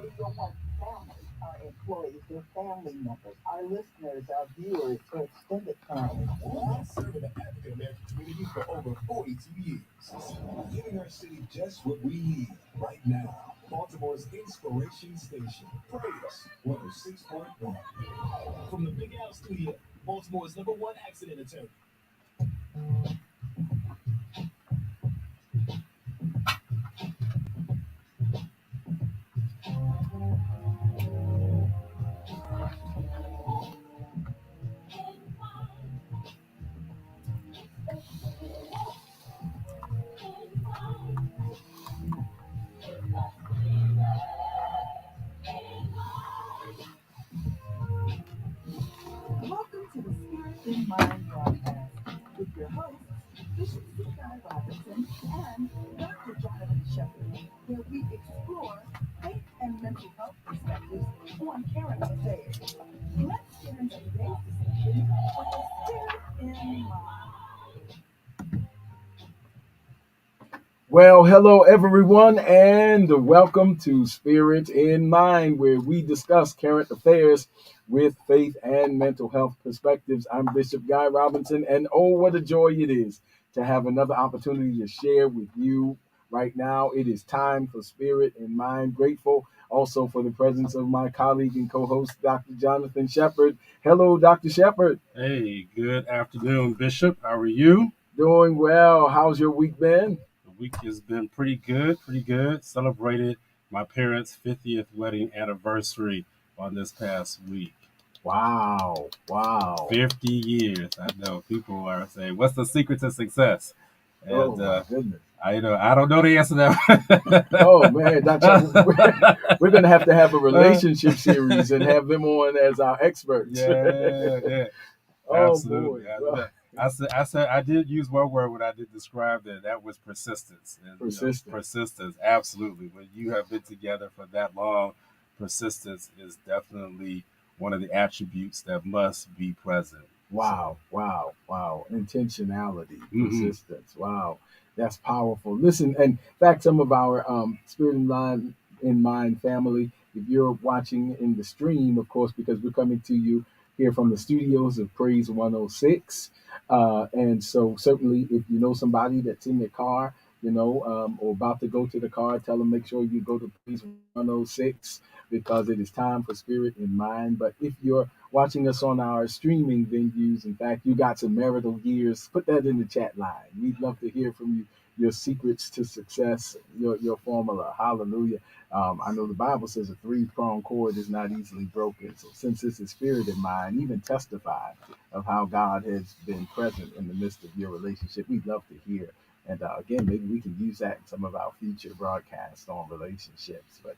We've been serving the African American community for over 42 years, giving our city just what we need right now. Baltimore's Inspiration Station. Praise 106.1. From the Big Al Studio, Baltimore's #1 accident attorney. Well, hello everyone, and welcome to Spirit in Mind, where we discuss current affairs with faith and mental health perspectives. I'm Bishop Guy Robinson, and oh, what a joy it is to have another opportunity to share with you right now. It is time for Spirit in Mind. Grateful also for the presence of my colleague and co-host, Dr. Jonathan Shepard. Hello, Dr. Shepard. Hey, good afternoon, Bishop. How are you? Doing well. How's your week been? The week has been pretty good, pretty good. Celebrated my parents' 50th wedding anniversary on this past week. Wow. 50 years. I know people are saying, what's the secret to success? Oh, And my goodness. I don't know the answer to that. Oh man, we're gonna have to have a relationship series and have them on as our experts. Yeah. Oh Absolutely. boy. Well, I said I did use one word when I did describe that. That was persistence. And, persistent. Persistence. Absolutely. When you have been together for that long, persistence is definitely one of the attributes that must be present. Wow. Intentionality, persistence. Wow. That's powerful. Listen, and in fact, some of our Spirit in Mind family, if you're watching in the stream, of course, because we're coming to you here from the studios of Praise 106. And so certainly if you know somebody that's in their car, or about to go to the car, tell them make sure you go to Praise 106 because it is time for Spirit in Mind. But if you're watching us on our streaming venues, in fact, you got some marital gears, put that in the chat line. We'd love to hear from you, your secrets to success, your formula. Hallelujah. I know the Bible says a three-pronged cord is not easily broken. So since this is Spirit in Mind, even testify of how God has been present in the midst of your relationship. We'd love to hear. And again, maybe we can use that in some of our future broadcasts on relationships. But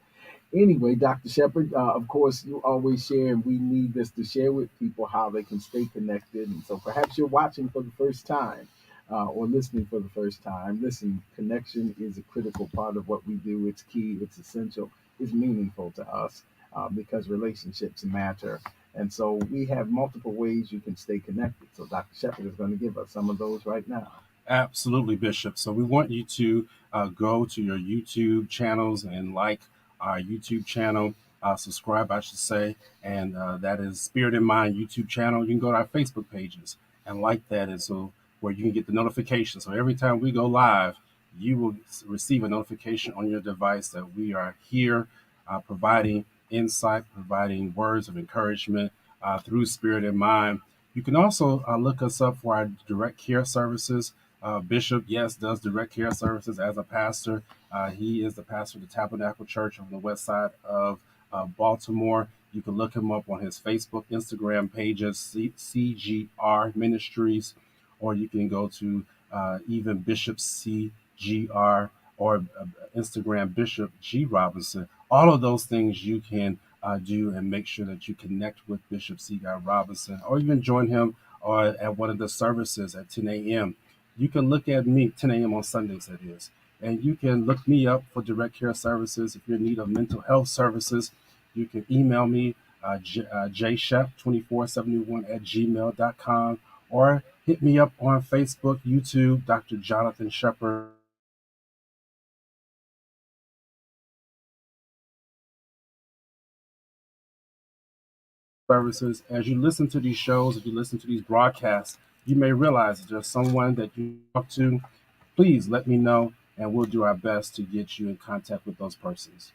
anyway, Dr. Shepard, of course, you always share, and we need this to share with people how they can stay connected. And so perhaps you're watching for the first time or listening for the first time. Listen, connection is a critical part of what we do. It's key, it's essential, it's meaningful to us because relationships matter. And so we have multiple ways you can stay connected. So Dr. Shepard is going to give us some of those right now. Absolutely, Bishop. So we want you to go to your YouTube channels and like our YouTube channel, subscribe, I should say, and that is Spirit in Mind YouTube channel. You can go to our Facebook pages and like that, and so where you can get the notification. So every time we go live, you will receive a notification on your device that we are here, providing insight, providing words of encouragement through Spirit in Mind. You can also look us up for our direct care services. Bishop, yes, does direct care services as a pastor. He is the pastor of the Tabernacle Church on the west side of Baltimore. You can look him up on his Facebook, Instagram pages, CGR Ministries, or you can go to even Bishop CGR or Instagram Bishop G Robinson. All of those things you can do and make sure that you connect with Bishop C. Guy Robinson, or even join him at one of the services at 10 a.m. You can look at me, 10 a.m. on Sundays, that is, and you can look me up for direct care services. If you're in need of mental health services, you can email me, jshep2471 at gmail.com, or hit me up on Facebook, YouTube, Dr. Jonathan Shepard. services. As you listen to these shows, if you listen to these broadcasts, you may realize that there's someone that you talk to. Please let me know, and we'll do our best to get you in contact with those persons.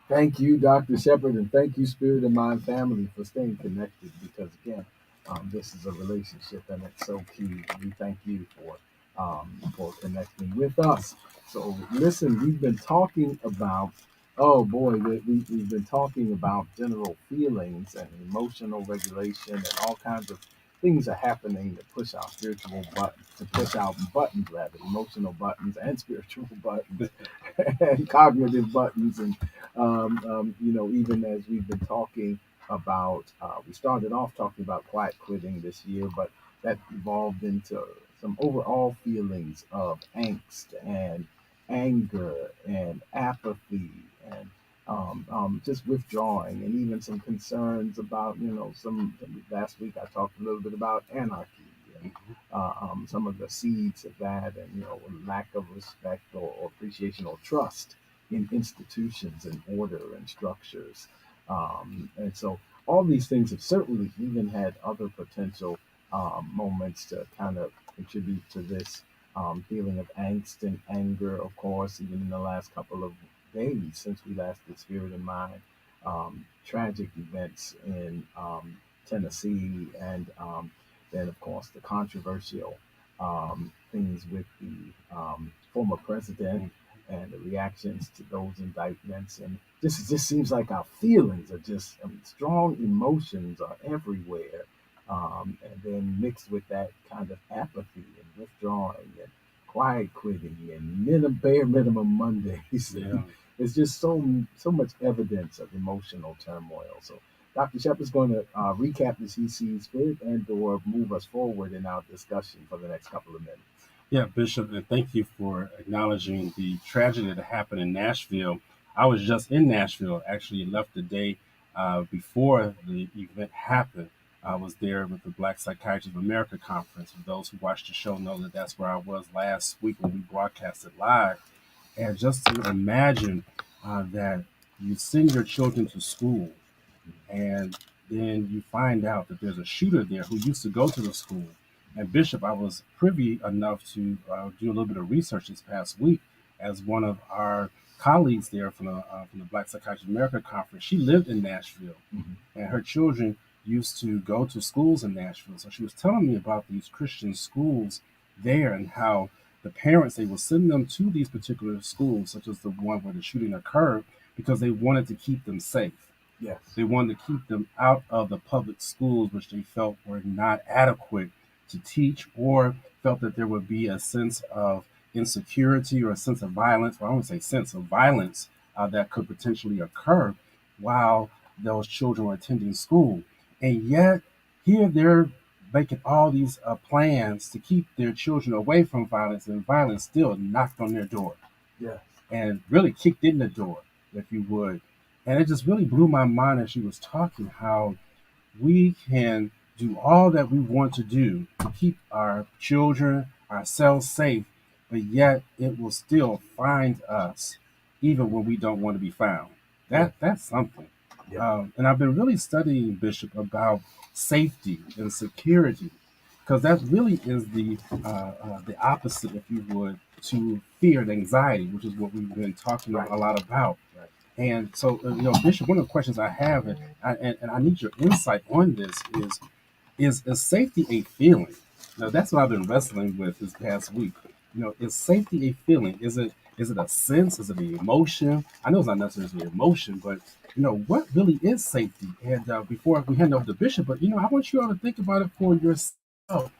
Thank you, Dr. Shepherd, and thank you, Spirit of Mind family, for staying connected because, again, this is a relationship and it's so key. We thank you for connecting with us. So, listen, we've been talking about, oh boy, we've been talking about general feelings and emotional regulation and all kinds of things are happening to push our spiritual buttons, to push our buttons, rather, emotional buttons and spiritual buttons and cognitive buttons and even as we've been talking about, we started off talking about quiet quitting this year, but that evolved into some overall feelings of angst and anger and apathy and just withdrawing and even some concerns about, last week I talked a little bit about anarchy and some of the seeds of that and, lack of respect or appreciation or trust in institutions and order and structures. And so all these things have certainly even had other potential moments to kind of contribute to this feeling of angst and anger, of course, even in the last couple of days since we last did Spirit in Mind. Tragic events in Tennessee, and then, of course, the controversial things with the former president and the reactions to those indictments. And this it just seems like our feelings are just, strong emotions are everywhere. And then mixed with that kind of apathy and withdrawing and quiet quitting and bare minimum Mondays. Yeah. It's just so much evidence of emotional turmoil. So Dr. Shepard's going to recap as he sees fit and or move us forward in our discussion for the next couple of minutes. Yeah, Bishop, and thank you for acknowledging the tragedy that happened in Nashville. I was just in Nashville, actually left the day before the event happened. I was there with the Black Psychiatrists of America conference. For those who watched the show know that that's where I was last week when we broadcasted live. And just to imagine that you send your children to school and then you find out that there's a shooter there who used to go to the school. And Bishop, I was privy enough to do a little bit of research this past week as one of our colleagues there from the Black Psychiatrists of America conference. She lived in Nashville, and her children used to go to schools in Nashville. So she was telling me about these Christian schools there and how the parents, they will send them to these particular schools, such as the one where the shooting occurred, because they wanted to keep them safe. Yes. They wanted to keep them out of the public schools, which they felt were not adequate to teach, or felt that there would be a sense of insecurity or a sense of violence, or I wouldn't say sense of violence that could potentially occur while those children were attending school. And yet, here they're making all these plans to keep their children away from violence, and violence still knocked on their door. Yes. And really kicked in the door, if you would. And it just really blew my mind as she was talking how we can do all that we want to do to keep our children, ourselves safe, but yet it will still find us even when we don't want to be found. That's something. Yeah. And I've been really studying, Bishop, about safety and security, because that really is the opposite, if you would, to fear and anxiety, which is what we've been talking Right. a lot about. Right. And so, Bishop, one of the questions I have, and I need your insight on this, is safety a feeling? Now, that's what I've been wrestling with this past week. Is safety a feeling? Is it a sense? Is it an emotion? I know it's not necessarily an emotion, but what really is safety? And before we hand over to Bishop, but I want you all to think about it for yourself.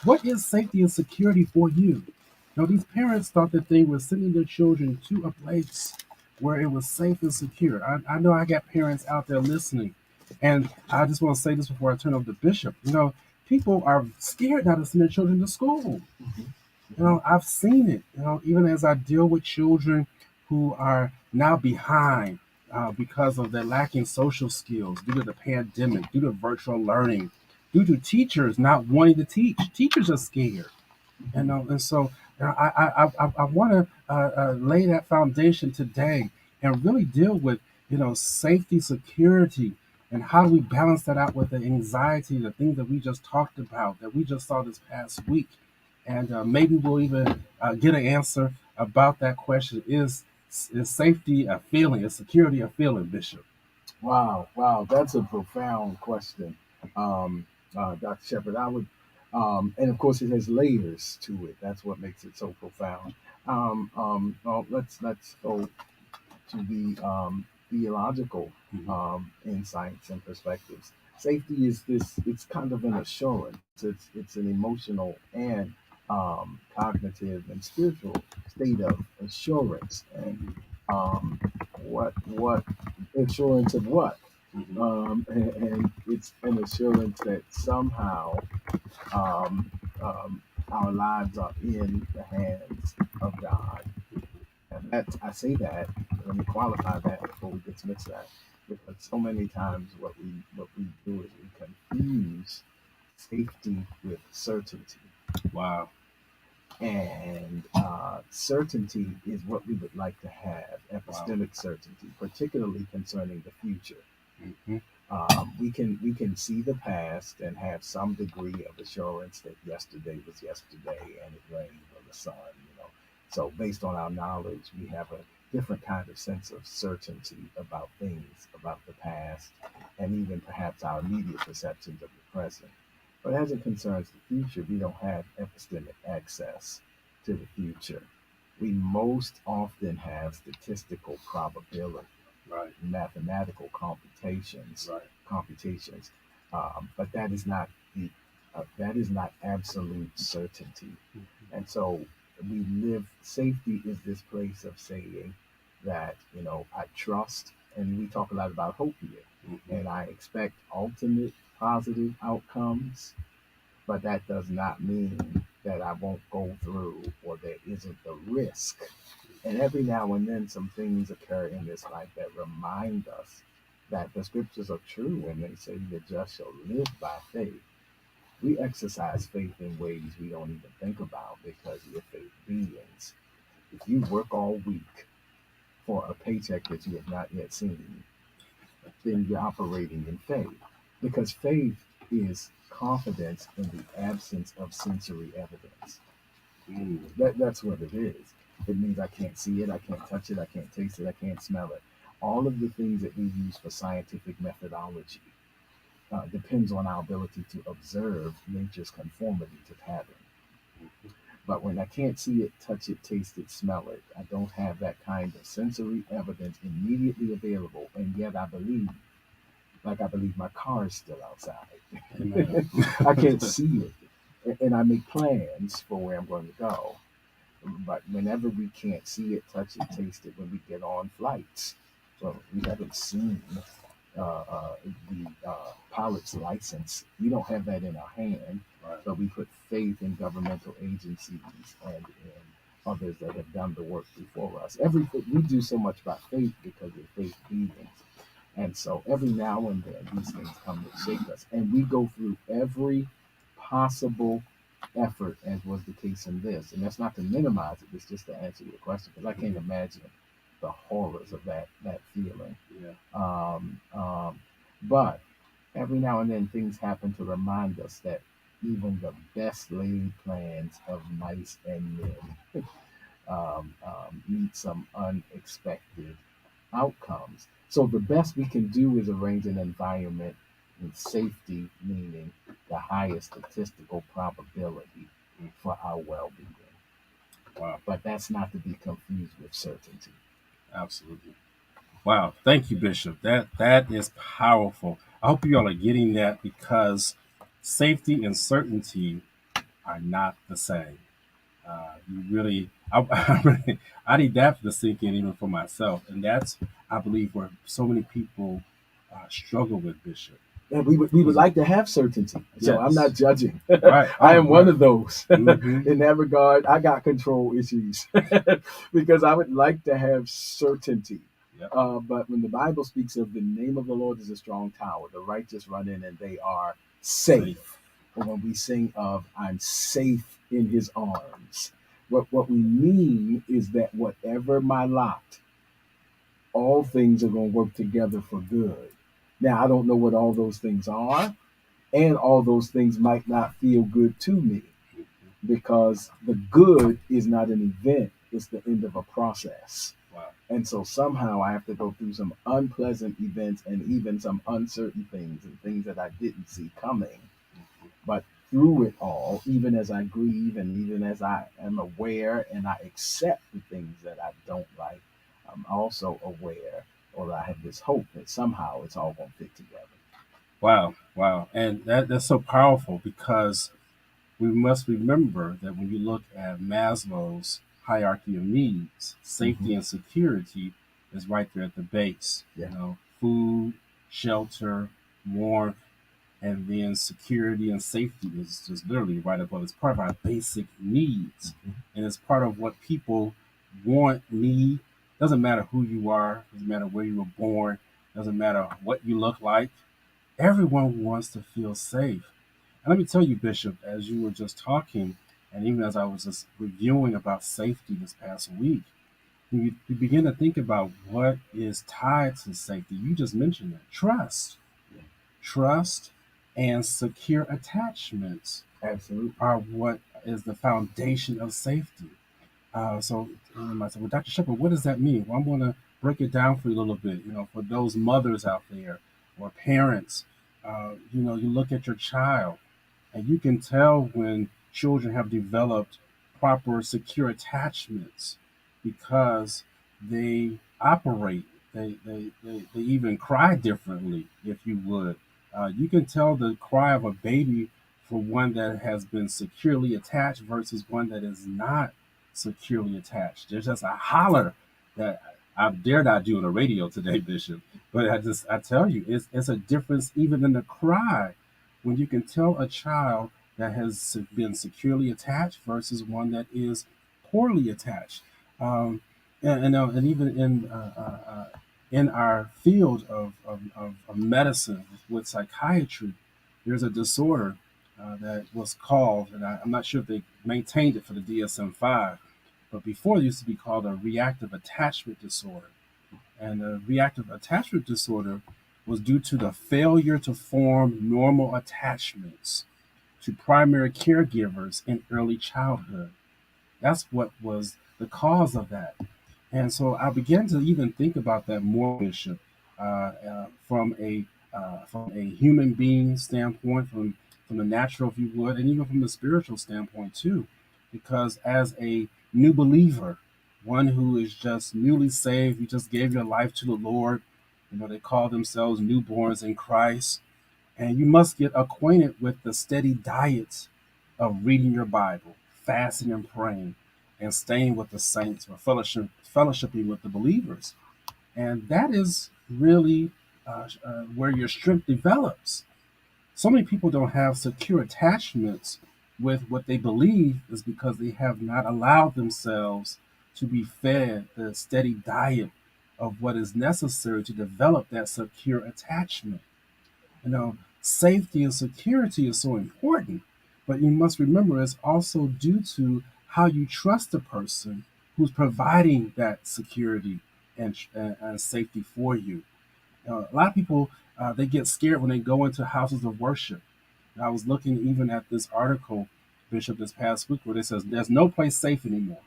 What is safety and security for you? These parents thought that they were sending their children to a place where it was safe and secure. I know I got parents out there listening, and I just want to say this before I turn over to Bishop. People are scared now to send their children to school. I've seen it, even as I deal with children who are now behind because of their lacking social skills due to the pandemic, due to virtual learning, due to teachers not wanting to teach. Teachers are scared, and so I want to lay that foundation today and really deal with, safety, security, And how do we balance that out with the anxiety, the things that we just talked about, that we just saw this past week? And maybe we'll even get an answer about that question. Is safety a feeling? Is security a feeling, Bishop? Wow, wow, that's a profound question, Dr. Shepard. And of course, it has layers to it. That's what makes it so profound. Well, let's go to the theological Mhm. insights and perspectives. Safety is this, it's kind of an assurance, it's an emotional and cognitive and spiritual state of assurance. And um, what assurance of what? Mhm. And it's an assurance that somehow um, our lives are in the hands of God. And that I say that, let me qualify that before we dismiss that, because so many times what we do is we confuse safety with certainty, Wow. and certainty is what we would like to have, Wow. epistemic certainty, particularly concerning the future. Hmm. We can see the past and have some degree of assurance that yesterday was yesterday and it rained on the sun. So based on our knowledge, we have a different kind of sense of certainty about things, about the past, and even perhaps our immediate perceptions of the present. But as it concerns the future, we don't have epistemic access to the future. We most often have statistical probability, Right. mathematical Right. computations, but that is not absolute certainty. Mhm. And so we live. Safety is this place of saying that I trust, and we talk a lot about hope here, Mhm. and I expect ultimate positive outcomes, but that does not mean that I won't go through or there isn't the risk. And every now and then, some things occur in this life that remind us that the scriptures are true when they say the just shall live by faith. We exercise faith in ways we don't even think about because we're faith beings. If you work all week for a paycheck that you have not yet seen, then you're operating in faith, because faith is confidence in the absence of sensory evidence. Mm. That's what it is. It means I can't see it, I can't touch it, I can't taste it, I can't smell it. All of the things that we use for scientific methodology depends on our ability to observe nature's conformity to pattern. But when I can't see it, touch it, taste it, smell it, I don't have that kind of sensory evidence immediately available, and yet I believe, like I believe my car is still Amen. outside. I can't see it, and I make plans for where I'm going to go. But whenever we can't see it, touch it, taste it, when we get on flights, well, we haven't seen the pilot's license. We don't have that in our hand, Right. but we put faith in governmental agencies and in others that have done the work before us. Everything we do so much by faith because we're faith beings. And so every now and then these things come to shake us. And we go through every possible effort, as was the case in this. And that's not to minimize it, it's just to answer your question, because I can't imagine the horrors of that feeling. Yeah. But every now and then things happen to remind us that even the best laid plans of mice and men meet some unexpected outcomes. So the best we can do is arrange an environment with safety, meaning the highest statistical probability for our well-being. Wow. But that's not to be confused with certainty. Absolutely. Wow. Thank you, Bishop. That is powerful. I hope you all are getting that because safety and certainty are not the same. You really, I need that to sink in even for myself, and that's, I believe, where so many people struggle with Bishop. And we would Is like to have certainty. So I'm not yes, judging. right? I Oh, am one right. of those. Mm-hmm. In that regard, I got control issues because I would like to have certainty. Yep. But when the Bible speaks of the name of the Lord is a strong tower, the righteous run in and they are safe. Safe. Or when we sing of I'm safe in his arms, what we mean is that whatever my lot, all things are going to work together for good Now, I don't know what all those things are, and all those things might not feel good to me because the good is not an event, it's the end of a process. Wow. And so somehow I have to go through some unpleasant events and even some uncertain things and things that I didn't see coming. But through it all, even as I grieve and even as I am aware and I accept the things that I don't like, I'm also aware, or I have this hope that somehow it's all going to fit together. Wow, wow. And that's so powerful because we must remember that when you look at Maslow's hierarchy of needs, safety Hmm. and security is right there at the base. Yeah. Food, shelter, warmth, and then security and safety is just literally right above. It's part of our basic needs, Mhm. and it's part of what people want, need. Doesn't matter who you are, doesn't matter where you were born, doesn't matter what you look like. Everyone wants to feel safe. And let me tell you, Bishop, as you were just talking, and even as I was just reviewing about safety this past week, when you begin to think about what is tied to safety, you just mentioned that trust. Yeah. Trust and secure attachments Absolutely. are what is the foundation of safety. So you might say, well, Dr. Shepard, what does that mean? Well, I'm going to break it down for you a little bit. For those mothers out there or parents, you look at your child and you can tell when children have developed proper secure attachments because they operate, they even cry differently, if you would. You can tell the cry of a baby for one that has been securely attached versus one that is not securely attached. There's just a holler that I dare not do on the radio today, Bishop. But I tell you, it's a difference even in the cry when you can tell a child that has been securely attached versus one that is poorly attached. And even in our field of medicine with psychiatry, there's a disorder that was called, and I'm not sure if they maintained it for the DSM-5, but before it used to be called a reactive attachment disorder. And the reactive attachment disorder was due to the failure to form normal attachments to primary caregivers in early childhood. That's what was the cause of that. And so I began to even think about that more, Bishop, from a human being standpoint, from the natural, if you would, and even from the spiritual standpoint too, because as a new believer, one who is just newly saved, you just gave your life to the Lord. They call themselves newborns in Christ, and you must get acquainted with the steady diet of reading your Bible, fasting and praying, and staying with the saints or fellowshipping with the believers. And that is really where your strength develops. So many people don't have secure attachments with what they believe is because they have not allowed themselves to be fed the steady diet of what is necessary to develop that secure attachment. Safety and security is so important, but you must remember it's also due to how you trust the person who's providing that security and safety for you. A lot of people they get scared when they go into houses of worship. And I was looking even at this article, Bishop, this past week, where it says there's no place safe anymore.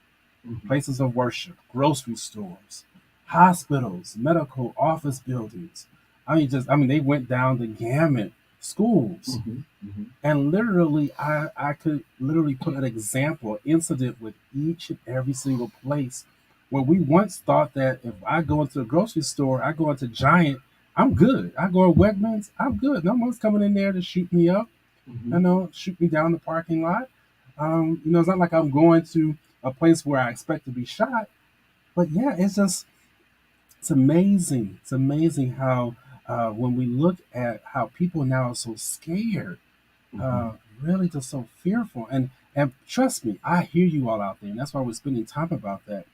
Mhm. Places of worship, grocery stores, hospitals, medical office buildings. I mean, they went down the gamut. Schools, Mhm. Mhm. and literally, I could literally put an example, incident with each and every single place where we once thought that if I go into a grocery store, I go into Giant, I'm good. I go to Wegmans, I'm good. No one's coming in there to shoot me up, Mhm. shoot me down the parking lot. It's not like I'm going to a place where I expect to be shot. But yeah, it's amazing. It's amazing how when we look at how people now are so scared, Mhm. uh, really just so fearful. And trust me, I hear you all out there, and that's why we're spending time about that,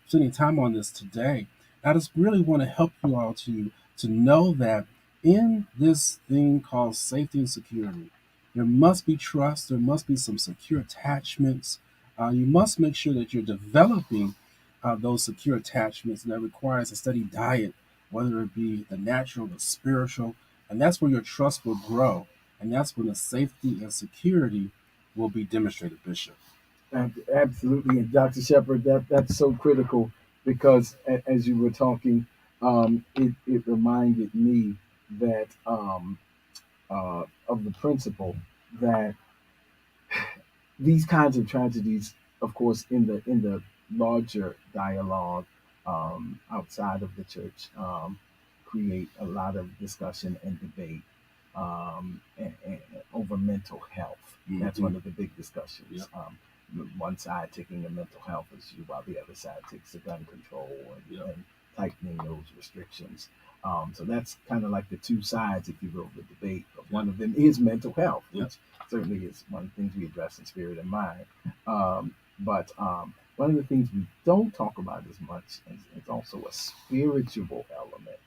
spending time on this today. I just really want to help you all to know that in this thing called safety and security, there must be trust. There must be some secure attachments. You must make sure that you're developing those secure attachments, and that requires a steady diet whether it be the natural, the spiritual, and that's where your trust will grow. And that's when the safety and security will be demonstrated, Bishop. Absolutely, and Dr. Shepard, that's so critical because as you were talking, it reminded me that of the principle that these kinds of tragedies, of course, in the larger dialogue outside of the church, create a lot of discussion and debate and over mental health. That's Hmm. one of the big discussions. Yep. One side taking a mental health issue while the other side takes the gun control Yep. and tightening those restrictions. So that's kind of like the two sides, if you will, of the debate. But one of them is mental health, Yep. which certainly is one of the things we address in Spirit and Mind. But one of the things we don't talk about as much is it's also a spiritual element.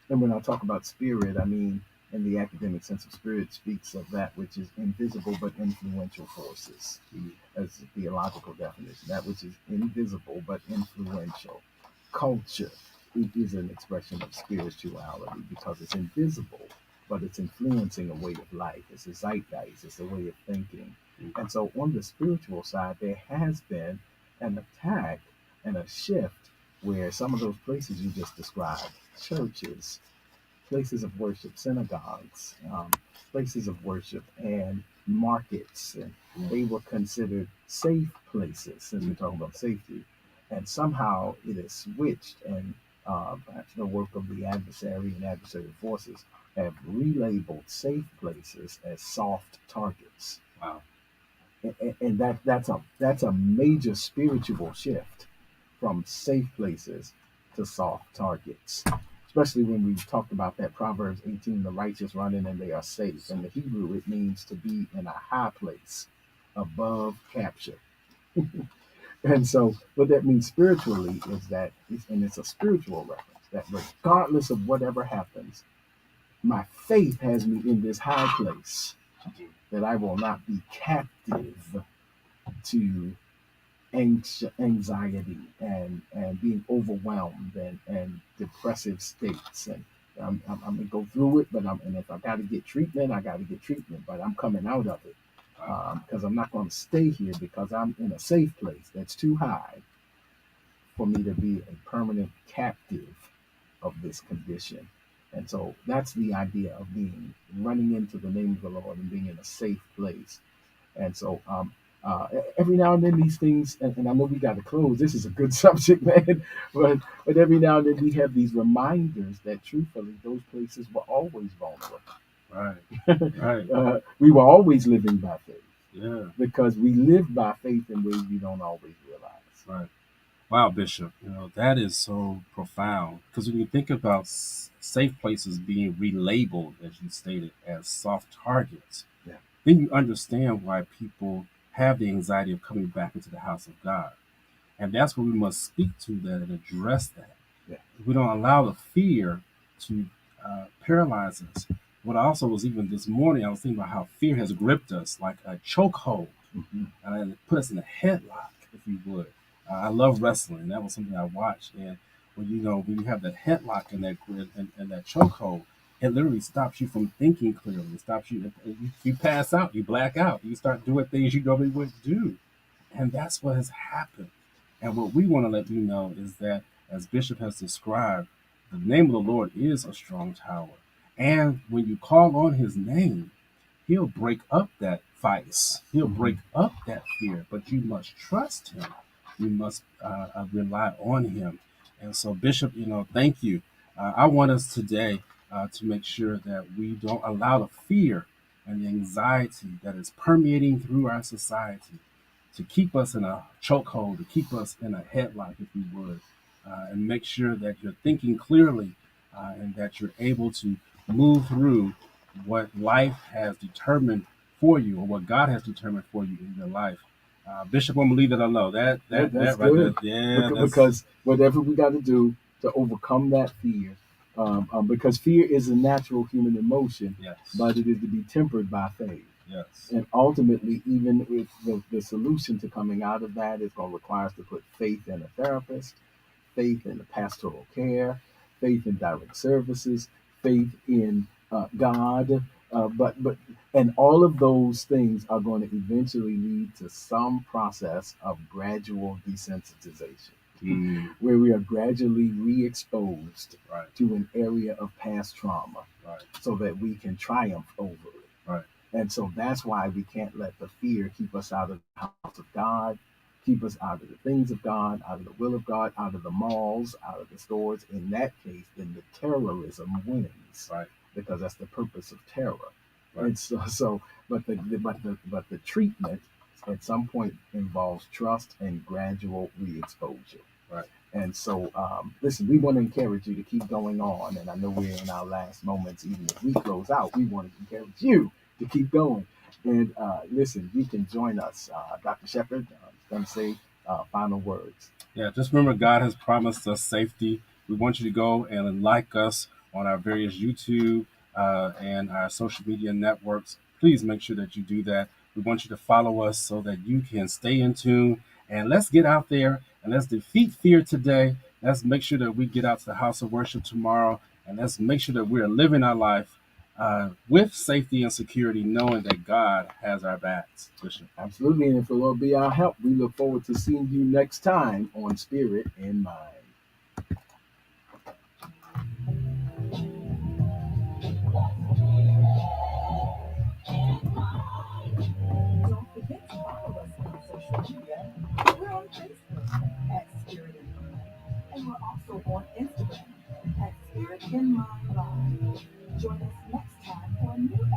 And when I talk about spirit, I mean in the academic sense of spirit speaks of that which is invisible but influential forces, Mhm. as a theological definition. That which is invisible but influential. Culture is an expression of spirituality because it's invisible, but it's influencing a way of life. It's a zeitgeist, it's a way of thinking. And so on the spiritual side, there has been an attack and a shift where some of those places you just described, churches, places of worship, synagogues, places of worship, and markets, and they were considered safe places since we're talking about safety. And somehow it has switched, and perhaps the work of the adversary and adversary forces have relabeled safe places as soft targets. Wow. And that's a major spiritual shift from safe places to soft targets. Especially when we talked about that Proverbs 18, the righteous run in and they are safe. In the Hebrew, it means to be in a high place above capture. And so, what that means spiritually is that, and it's a spiritual reference, that regardless of whatever happens, my faith has me in this high place, that I will not be captive to anxiety and being overwhelmed and depressive states. And I'm gonna go through it, but and if I got to get treatment, I got to get treatment. But I'm coming out of it because I'm not going to stay here because I'm in a safe place that's too high for me to be a permanent captive of this condition. And so that's the idea of being running into the name of the Lord and being in a safe place. And so every now and then these things, and I know we got to close. This is a good subject, man. But every now and then we have these reminders that truthfully those places were always vulnerable. Right. Right. We were always living by faith Yeah. because we live by faith in ways we don't always realize. Right. Wow, Bishop. That is so profound because when you think about safe places being relabeled, as you stated, as soft targets, Yeah. then you understand why people have the anxiety of coming back into the house of God. And that's where we must speak to that and address that. Yeah. We don't allow the fear to paralyze us. What also was even this morning, I was thinking about how fear has gripped us like a chokehold Mm-hmm. and put us in a headlock, if you would. I love wrestling. That was something I watched. And when you have that headlock and that grip and that chokehold, it literally stops you from thinking clearly. It stops you. You pass out. You black out. You start doing things you normally wouldn't do. And that's what has happened. And what we want to let you know is that, as Bishop has described, the name of the Lord is a strong tower. And when you call on his name, he'll break up that vice. He'll break up that fear. But you must trust him. You must rely on him. And so, Bishop, thank you. I want us today to make sure that we don't allow the fear and the anxiety that is permeating through our society to keep us in a chokehold, to keep us in a headlock, if you would, and make sure that you're thinking clearly and that you're able to move through what life has determined for you or what God has determined for you in your life. Bishop, I'm gonna leave that alone. That's That right good. there, yeah, Because whatever we got to do to overcome that fear, because fear is a natural human emotion, yes, but it is to be tempered by faith. yes, And ultimately, even if the solution to coming out of that is going to require us to put faith in a therapist, faith in the pastoral care, faith in direct services, faith in God. But and all of those things are going to eventually lead to some process of gradual desensitization, Mm, where we are gradually re-exposed right, to an area of past trauma, right, so that we can triumph over it. right. And so that's why we can't let the fear keep us out of the house of God, keep us out of the things of God, out of the will of God, out of the malls, out of the stores. In that case, then the terrorism wins, Right. because that's the purpose of terror. Right. And but the treatment at some point involves trust and gradual re-exposure. Right. And so, listen, we want to encourage you to keep going on. And I know we're in our last moments. Even as we close out, we want to encourage you to keep going. And listen, you can join us. Dr. Shepard is going to say final words. Yeah, just remember God has promised us safety. We want you to go and like us on our various YouTube and our social media networks. Please make sure that you do that. We want you to follow us so that you can stay in tune. And let's get out there and let's defeat fear today. Let's make sure that we get out to the house of worship tomorrow. And let's make sure that we're living our life with safety and security, knowing that God has our backs, Bishop. Absolutely. And if the Lord be our help, we look forward to seeing you next time on Spirit in Mind. Don't forget to follow us on social media. We're on Facebook at Spirit in Mind, and we're also on Instagram at Spirit in Mind Live. Join us next time for a new